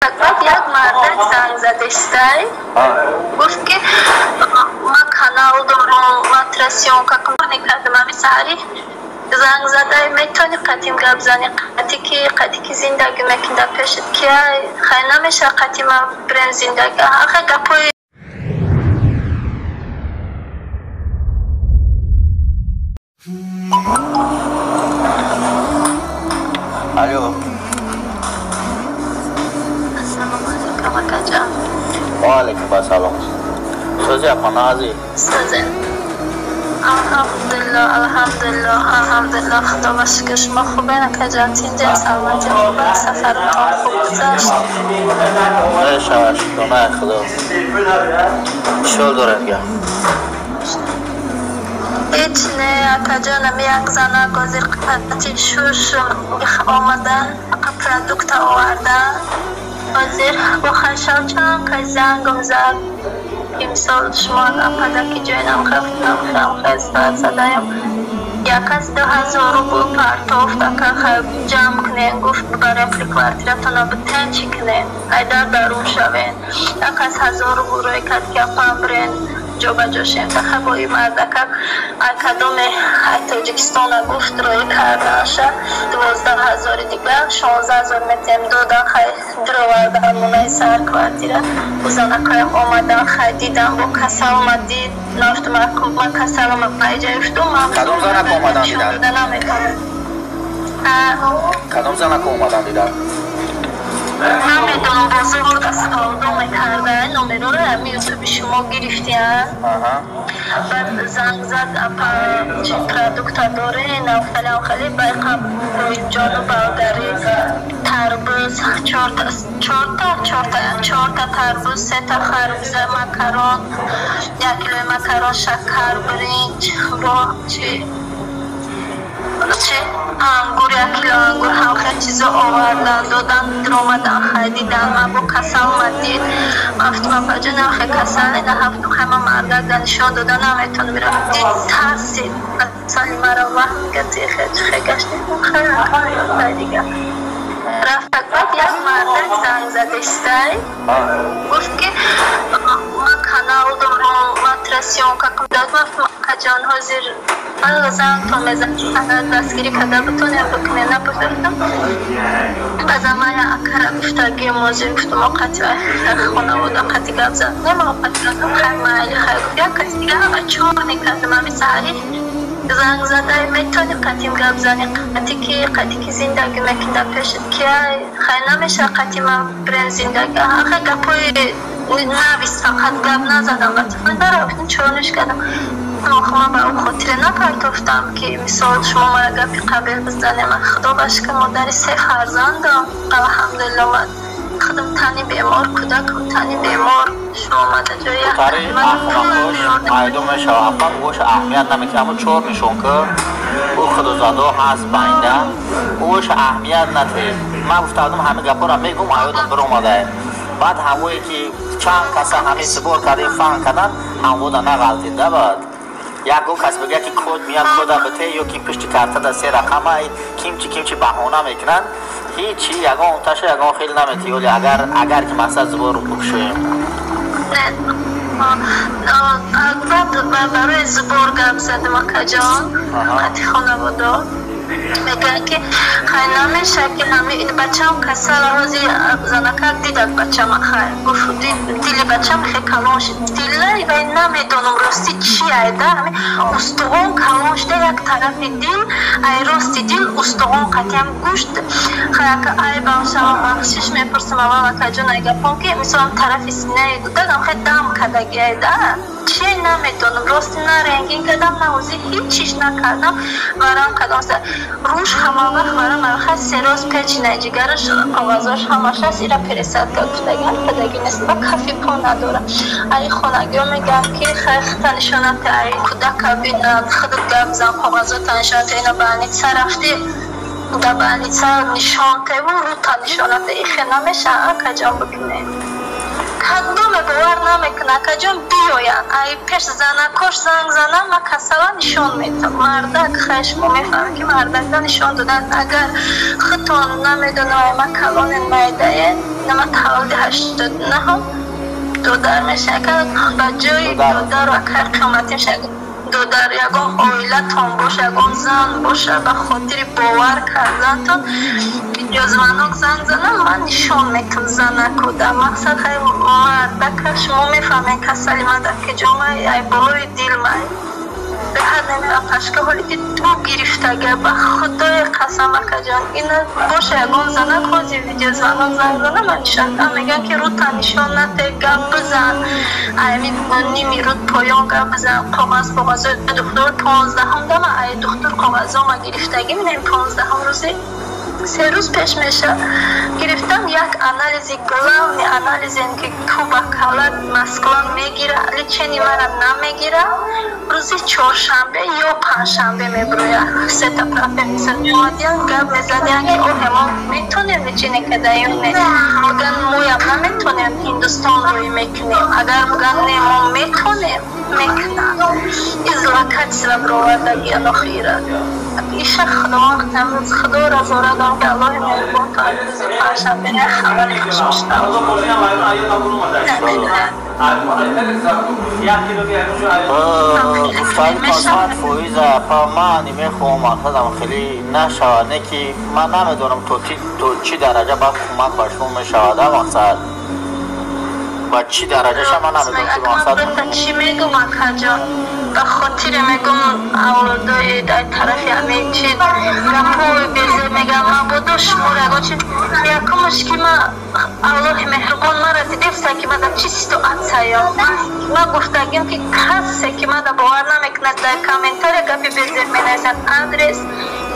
بعد یک مرد زنگ زده استای گفت که ما کانال دارم ماترسیون که کمپانی کردم همی سری زنگ زده میتونی قدیم گپ زنی قدی که زندگی میکنده پیشت که خیلی نمیشه قدیم برن زندگی آخه گپوی الو السلام علیکم اکا جان وعلیکم السلام سوزی اپنازی سوزی الحمدلله خدا و شکر شما خوبه اکا جان تینجا سلامتی خوبه سفرتان خوب گذشت شما شکر خدا شو دارد گم هیچ نه اکا جانم یک زنه گازیر قطعی شوش آمدن پرادکت آوردن گازیر با خشم چند که زنگم زد امسال شما پدکی جوینم خفتم خیستاد زدایم یک از 2000 رو پرتافت که جمع کنین گفت برای پلیکوارتیرتان بتن چی کنین ایدار درون شوین یک از 1000 رو روی کد که پامبرین جو بجوش انتخابی مردکه کدوم تاجیکستان گفت روی کردنشه 12000 دیگه 16000 متیم دادن خیلی درآوردن منای سر کوارتیره بزنکایم آمدن خیلی دیدم با کسا آمدید نافت من کسا آمد پیجه افتم کدوم زنک آمدن دیدن؟ کدوم زنک آمدن دیدن؟ نمیدونم بزرگ از کالدوم کرده نمرو رو همی یوتیوب شما گرفتین بعد زنگ زد چه پرادکت دارین فلان خیلی بایقا باید جانو برداری تربوز 4 تا تربوز 3 تا خربزه مکرون 1 کیلو مکرون شکر برنج با چی انگور 1 کیلو انگور هم خیلی چیزا آوردن دادن در آمدن خریدن من با کسا اومدید گفتم بابا جان خیلی کسا نه هفتم خیلی مرده نشان دادن نمیتون میرم دید ترسید سالی مرا وقت گتی خیلی گشتیم خیلی دیگه رفت بعد یک مرد زنگ زده استای گفت که ما کانال دارم ماترسیون که کمداد ما جان حاضر من زنگ تو میزن دستگیری کده بتونیم بکنه نپذیرتم از امای اکره گفتگی موضوع گفتم قطعی خونه بود قطعی گفت زد نما قطعی گفتم خیلی معلی خیلی یا قطعی دیگه همه چهار نکردم همی سحری زنگ زده میتونی قدیم گپ زنی قدی که زندگی میکنده پیشت که خیلی نمیشه قدیم برن زندگی آخه گپوی نویست فقط گپ نزدم لطفا برای چونش کردم خواهم به اون خاطر نپرتفتم که مثال شما مرا گپی قبل بزنه من خدا باشه که مادری 3 فرزندم الحمدلله من خودم تنی بیمار کودکم تنی بیمار شما آمده جایی تاری اخوان ایدوم شوافان گوش اهمیت نمیکنه اما 4 نشون که او خدا زاده هست بینده اوش اهمیت نتید من گفتادم همه گپا را میگم ایدوم بر اومده بعد هموی که چند کسا همه سبور کرده فهم کردن همو دا نغلطیده بود یک گو کس بگه که کود میاد کود بته یا که پشت کارت دا 3 رقمه کیم چی بهانه میکنن هیچی یگان تشه یگان خیلی نمیتی ولی اگر که مقصد زبور رو بکشویم برای زبور گپ زدم اکا جان خطی خانه بودا میگن که خیلی نمیشه که همه این بچه هم کسا لحاظی زنکر دیدد بچه من خیلی گفت دیل بچه هم خیلی کلان شد دیل و نمیدونم راستی چی ایده همه استغون کلان شده یک طرف دیل ای راستی دیل استغون قطعی هم گوشت خیلی که ای باشه هم بخشش میپرسم اما اکا جان ایگه پون که مثلا طرف سینه دادم خیلی دم کدگی ایده چی نمیدونم راستی نه رنگین کردم نه وزی هیچ چیش نکردم ورم کردم روش همه وقت ورم خیلی 3 روز پیچ نجیگرش آوازاش همش هست ایرا پرسد گفتگن پدگی نیست و کفی پا نداره ای خونگی رو میگم که خیلی تنشانت ای کودک بینند خودت گفت زن آوازا تنشانت اینا بانیت سر رفتی در بانیت سر نشانته و رو تنشانت ای خیلی نمیشه اکا جان بکنه کدوم باور نمیکنه که جون بیاین ای پیش زنکاش زنگ زنم و کسلا نشان میتم مردک خشم میفهم که مردک نشان دادن اگر خطان نمیدونم ما کلان میده نما تولد 89 هم دودر میشه که بجای دودر و کار قیمتی میشه دودر یکم اویلتون باشه یکم زن باشه به خاطر باور کردن تو جزوانک زنگ زنم من نشان میتونم زنک کدام مقصد های مردک شما میفهمین که سلیمه در که جامعه ای بالای دیل مای به حد نمیرم پشکه حالی که تو گرفتگه به خدای قسم که جان این باشه یکم زنک خوزی ویدیو زنک زنگ زنم من نشان دم میگن که رو تا نشان نته گپ بزن ایمی نیمی رود پایان گپ بزن کاغذ دختر 15 هم دم ای دختر کاغذ ما گرفتگی میدیم 15 هم روزی 3 روز پیش میشه گرفتم یک انالیزی گلام انالیزی که کوبا کالات مسکلان میگیره ولی چنی مرا نمیگیره روزی چهارشنبه یا پنجشنبه میبروید 3 تا پرافه میسن میومدیم گپ میزدیم که او همان میتونیم چینی که دیونه بگن مویم نمیتونیم هندوستان روی میکنیم اگر بگن نیمون میتونیم میکنن ازلاکت سلام رو وردگی الاخیره ایشه خدا وقت امروز خدا را زاردم که الله مهربان تا امروز پرشنبه نه خبری خوش بشتم گفتن قسمت فویزه پا من میخوام مقصدم خیلی نشوانه که من نمیدونم تو چی درجه باید کمک باشون میشواده مقصد با چی درجه شما نمیدونم که مقصد چی میگم اکا جان به خاطر میگم اولادای در طرفی همه چی گپوی بیزه میگم ما بودو شمور اگه چی یکمش که ما الله مهربان مرا دیدفته که ما در چی سیتواتسایی ما گفتگیم که کسی که ما در باور نمیکند در کامنتر گپی بیزه مینیزن آدرس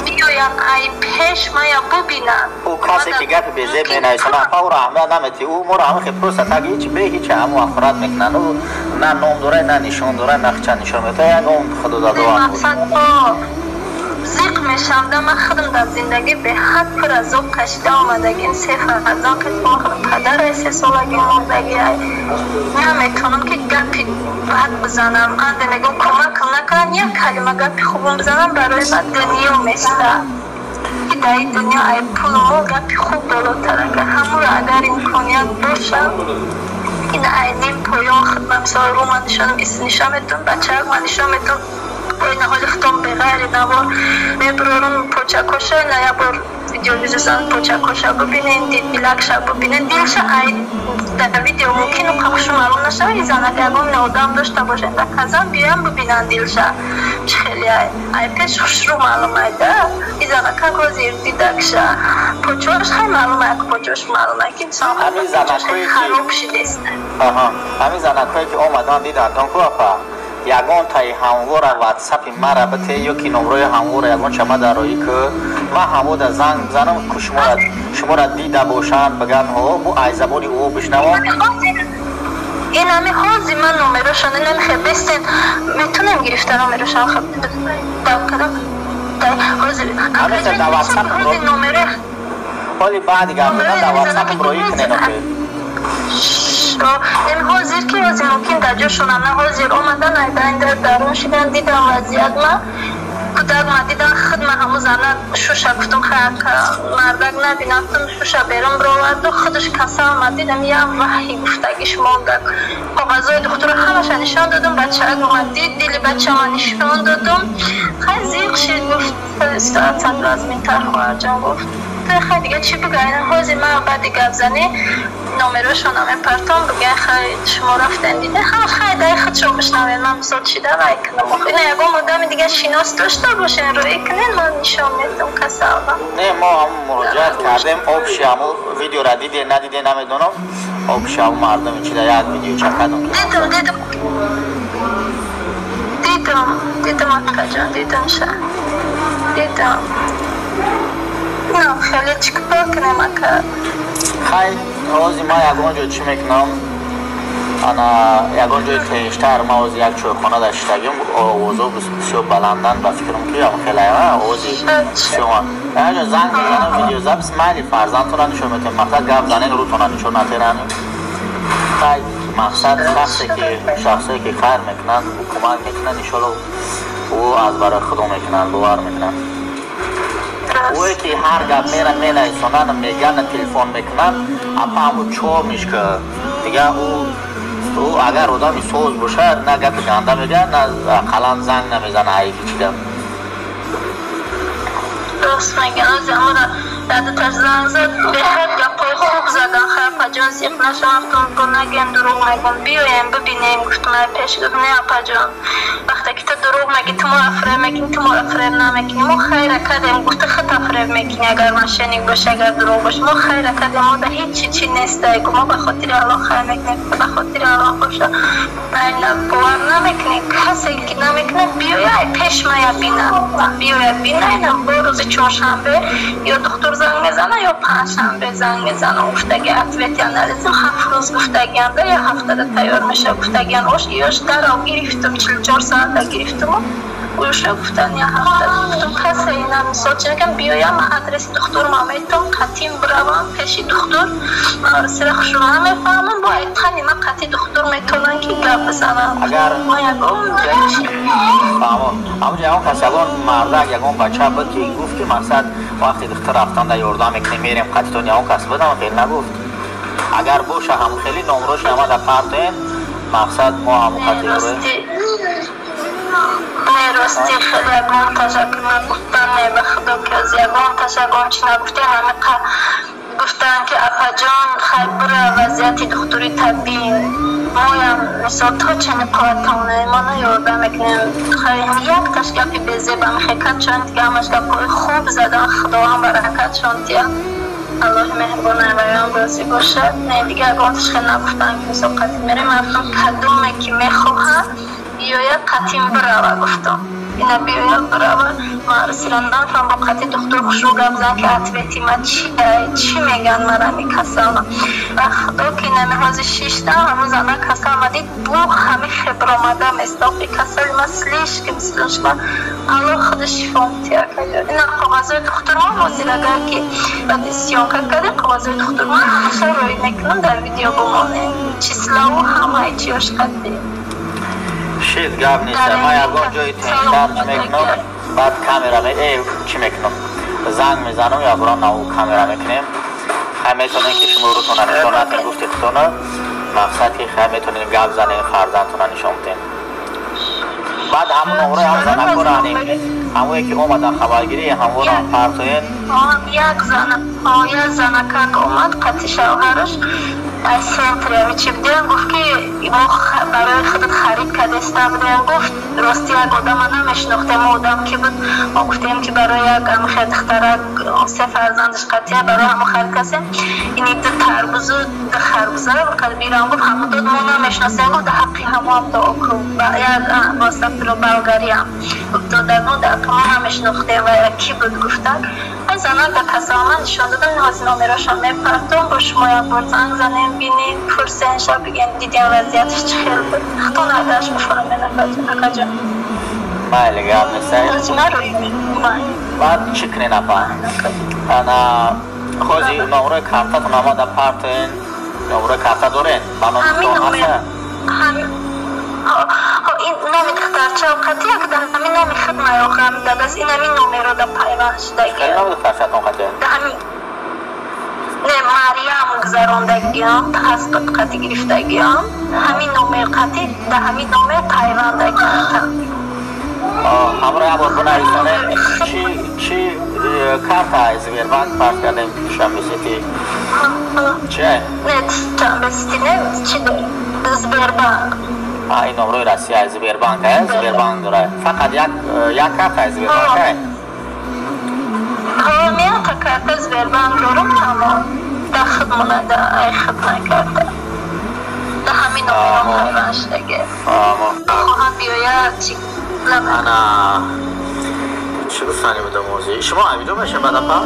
بیاین ای پیش ما یا ببینن او کسی که گپ بیزه مینیزن اپا را احمد نمیتی او مرا همه خیلی پروسه تاگه هیچ به هیچ همو افراد میکنن او نه نام داره نه نشون داره نه خچه نشون میده یک اون خدا داده وقت زیق میشم دم خودم در زندگی به حد پر از او کشیده آمدگی این سفر از آن که ما خودم پدر 3 سالگی مردگی نمیتونم که گپی بد بزنم انده میگم کمک نکنن یک کلمه گپی خوبم بزنم برای من دنیا میسته که در این دنیا ای پول مو گپی خوب بالاتره که همون را اگر امکانیت باشه این اینیم پایان خدمت مثال رو من نشان میتون بچه من نشان میتون این حال ختم بغیر نبار میبرارم پوچکوشه نه یا بار ویدیو بیزوزن پوچکوشه ببینین دیلکشه ببینین دیلشه ای در ویدیو ممکنه پخش معلوم نشه ای زنه که اگه نودام داشته باشه در کزن بیان ببینن دیلشه چه خیلی ای پیش خوش رو معلوم ایده ای زنه که گوزیر دیدکشه پوچوش خیلی معلومه که پوچوش معلومه که انسان خراب شدیست همین زنکایی که اومدن دیدن دون کوپا یگان تای هموار واتساپ مرا بته یکی نمره هموار یگان شما دارایی که ما همو در زنگ زنم که شما را دیده باشن بگن ها بو ای زبانی او بشنوان این همی حاضی من نمرهشان نمیخواه بستین میتونم گرفته نمرهشان خب دو کدام همیشه در واتساپ حالی بعد دیگه در واتساپ روی کنه این حاضر که از ممکن در جاشون هم نه حاضر آمدن ایدن در درون شدن دیدم وضعیت ما کدک ما دیدن خدمه همو زنه شوشه کفتم خیلی مردک نبینم شوشه بیرم برآورد و خودش کسا آمد دیدم یه وحی گفتگیش موندک کاغذهای دختر همش نشان دادم بچه اگه اومد دید دیلی بچه ما نشان دادم خیلی زیق شد گفت استراحت از منتر خواهر جان گفت خیلی دیگه چی بگه این حاضر ما بعدی گفت زنی نمرهشون همه پرتام بگه خیلی شما رفتن دیده خیلی دایی خودشو بشنوین من مثال چیده رای کنم اینه یکم آدم دیگه شناس داشته باشین روی کنین من نشان میدم کسی آدم نه ما هم مراجعت کردیم آبشی همو ویدیو را دیده ندیده نمیدونم آبشی همو مردم چیده یک ویدیو چکدم دیدم اکا جان دیدم شه دیدم نه خیلی چکار کنم اکا خیلی روزی ما یکان جای چی میکنم انا یکان جای تیشتر ما از یک چوخانه داشتگیم آوازو بسیار بلندن و فکرم که هم خیلی آوازی شما اگه زنگ بزنم ویدیو زبس مالی فرزند تونن نشون میتونم مقصد گفت زنین رو تونن نشون نتیرن خیر مقصد شخصی که خیر میکنن و کمک میکنن انشالله او از برای خدا میکنن باور میکنن اوی که هر گپ میرن مینایسونن میگن تلفن میکنن اپا همون چور میشه دیگه او اگر آدمی سوز باشه نه گپ گنده میگه نه قلم زنگ نمیزنه حیفی چیده درست میگن از امورا دادتش زنگ زد بهت گپای خوب زدن خیلی جان سیخ نشافتون کن نگن دروغ میگن بیایم ببینیم گفتم پیش گفت نه اپا جان وقتی که تو دروغ میگی تو ما افریب میکنی تو ما افریب نمیکنی ما خیره کردیم گفت خط افریب میکنی اگر من شنیگ باشه اگر دروغ باشه ما خیره کردیم ما ده هیچ چی نیسته ما به خاطر الله خیر میکنیم به خاطر الله باشه نه باور نمیکنی کسی که نمیکنه بیای پیش ما بیای بینه با روز چهارشنبه یا دکتر زنگ میزنه یا پنجشنبه زنگ میزنه گفتگی اتویت انالیزم 7 روز گفتگی انده یا هفته تیار میشه گفتگی انوش یاش در آو گرفتم 44 ساعت گرفتم ویش گفتن یا هفته گفتم کسی اینا مثال چنگم بیایم ادرس دکتر ما میتونم قطیم بروم پیش دکتر ما سرخ شما میفهمم باید خیلی ما قطی دکتر میتونن که گپ بزنم اگر ما یکم اما جوان کسیگان مرده یکم بچه بود که گفت که مقصد وقتی دکتر رفتن در یردان میکنیم میریم قطیتون یکم کس بدم خیلی نگفت اگر باشه هم خیلی نمروش نما در پرتین مقصد ما هم قطی روی راستی خیلی یکم تشکر نگفتن به خدا که از یکم تشکر چی نگفتن همه گفتن که اپا جان خیلی برای وضعیت دکتری طبیعی مایم مثال تا چه نقاطونه ما نیارده میکنیم خیلی یک تشکفی بیزه به مخیقت چون دیگه همش گپای خوب زدن خدا هم برکت چون دیگه الله مهربانه و راضی باشد نه دیگه اگانتش خیلی نگفتن که مثال قطیم میریم افتم کدومه که میخواهد بیاید قطیم برای گفتم اینا بیاید برای ما رسیلندن فرم با قطعی دکتر خوشو گبزن که اتویتی ما چی میگن مرا میکسم و خدا که نمیهاز شیشتم همون زنه کسا آمدید بو همه خبر آمده مستاقی کسای مثلیش که مثلش من الله خودش شفا متیا کرد اینا قواضای دکتر ما مازیر اگر که بعد سیان کرده قواضای دکتر ما همیشه روی میکنم در ویدیو بمانه چیزلاو همه چیاش قدیم شید گاب نیست ما یکان جایی تنشتر میکنم بعد کامرا چی میکنم زنگ میزنم یا بران نو کامرا میکنیم خیلی میتونین که شما رو تونن نشانت گفتی خودتونه مقصد که خیلی میتونین گاب زنین فرزندتونه نشان بدین بعد همون نمره هم زنه کنانیم همون که اومدن خبرگیری همون هم پرتوین یک زنه که اومد قطعی شوهرش از سنتری همی چی بدیم گفت که ما برای خودت خرید کرده استبدیم گفت راستی یک آدم نمیشناختیم آدم که بود ما گفتیم که برای یک امخیر دخترک 3 فرزندش قطعیه برای همه خرید کسیم اینی دو تربوز و دو خربوزه رو بیرم گفت همه داد ما نمیشناستیم گفت در حقی همه هم دا اکو یک باستفت رو بلگری هم گفت دادر ما در که ما نمیشناختیم و یکی بود گفتن این زنان که کسا آمد نشان دادن هزینه راشان میپرتون با شما یک بار زنگ زنیم بینیم فرسه شب بگیم دیدیم وضعیتش چه خیل بود خطا نداشت بفرم این اکا جان بله گرد نیسته هزینه روی بعد چی کنین اپا انا خوزی نمره کارتا تو نما در پرتین نمره کارتا دارین همین نمره این نمی دخترچه اوقتی یک در همین نمی خدمه رو خواهم داد از این همین نمره رو در پایوان شدگی خیلی نمی دخترچه اوقتی؟ نه مریم گذراندگیم از قطعی گرفتگیم همین نمره قطعی در همین نمره پایواندگی همراه هم بکنه ایسانه چی کارت های زبیربانک پارت کردیم شنبسیتی؟ چه؟ نه شنبسیتی نه چی داری؟ زبیربانک این نمره رسی های زبیربانک های زبیربانک داره فقط یک کارت های زبیربانک های میان تا کارت زبیربانک دارم تمام در خدمونه در ای خدمه کرده در همین نمره هم پایوان شدگی خواهم بیاید چی انا چه دوستانی بوده موضوعی شما اویدو میشه بعد اپا؟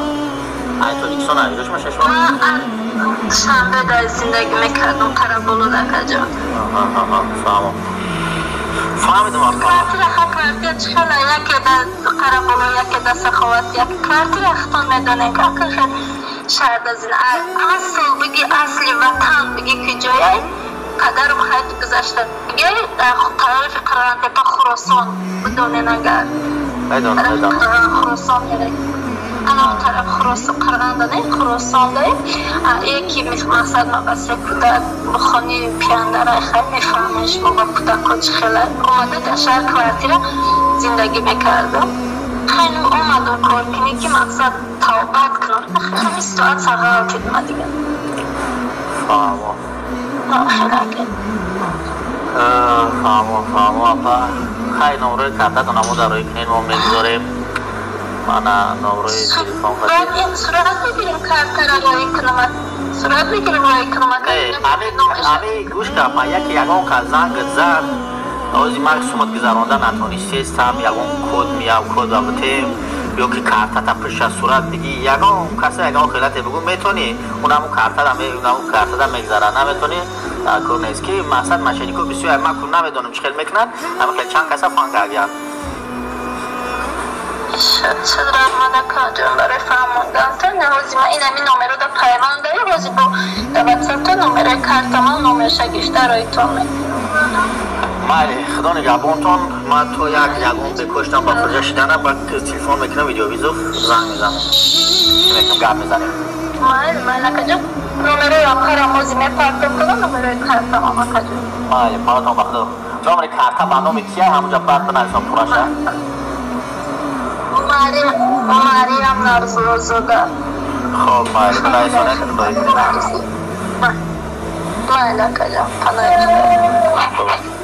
اینطور ایکسون اویدوش میشه شما؟ شنبه در زندگی میکردم قربولو دکا جان فهمیدم اپا کارتی رخت کارتی چخیله یکی در قربولو یکی در سخوات یکی کارتی رختان میدونه که اکر خیلی شاید از این اصل بگی اصلی وطن بگی که جایی پدرم خیلی گذشته دیگه طرف قرانتپا خراسان بدونین اگر خراسان میره انا طرف خراسان قرغندانه خراسان داریم یکی مقصد ما بس کودک بخونی پیانده را خیلی میفهمش ما با کودک چه خیلی اومده در شهر کوارتیر زندگی میکردم خیلی اومدم کار کنی که مقصد توبت کنم خیلی ساعت ساعت ما دیگه فهمو خیلی نمره کارتت و نمو داروی کنین ما میگذاریم من نمره تلفن خواهد صورت بگیریم کارت را روی کنم صورت بگیریم روی کنم امی گوش کنم من یکی یکان که زنگ زد اوزی من سومت گذرانده نتونستم یکان کد میام کد وقتیم یا که کارتت پشت صورت بگی یکان کسی یکان خیلت بگو میتونی اونمو کارتت میگذره نمیتونی کار نیست که مقصد مشینیکو بسیار من کن نمیدونم چه خیلی میکنن اما خیلی چند کسی فان کردن چرا آمده کجا برای فهموندن تا نوازی ما این همین نمره دا پیمان داری روزی با واتساپ تا نمره کارتمان نمرش گشته روی تو مالی خدا نگهبانتون من تو یکون بکشتم با پروژه شدنه با تلفن میکنم ویدیو ویزو زنگ میزنم میکنم گپ میزنیم مالی کجا نمره آخر آموزی میپردم کنم نمره کارتمان کجا مالی پارتون بخدا نمره کارتا با نومی کیه همونجا بعد بنویسم پروژه ماری هم نرزو زده خب مالی بنویسانه خدایی مالی کجا پناهی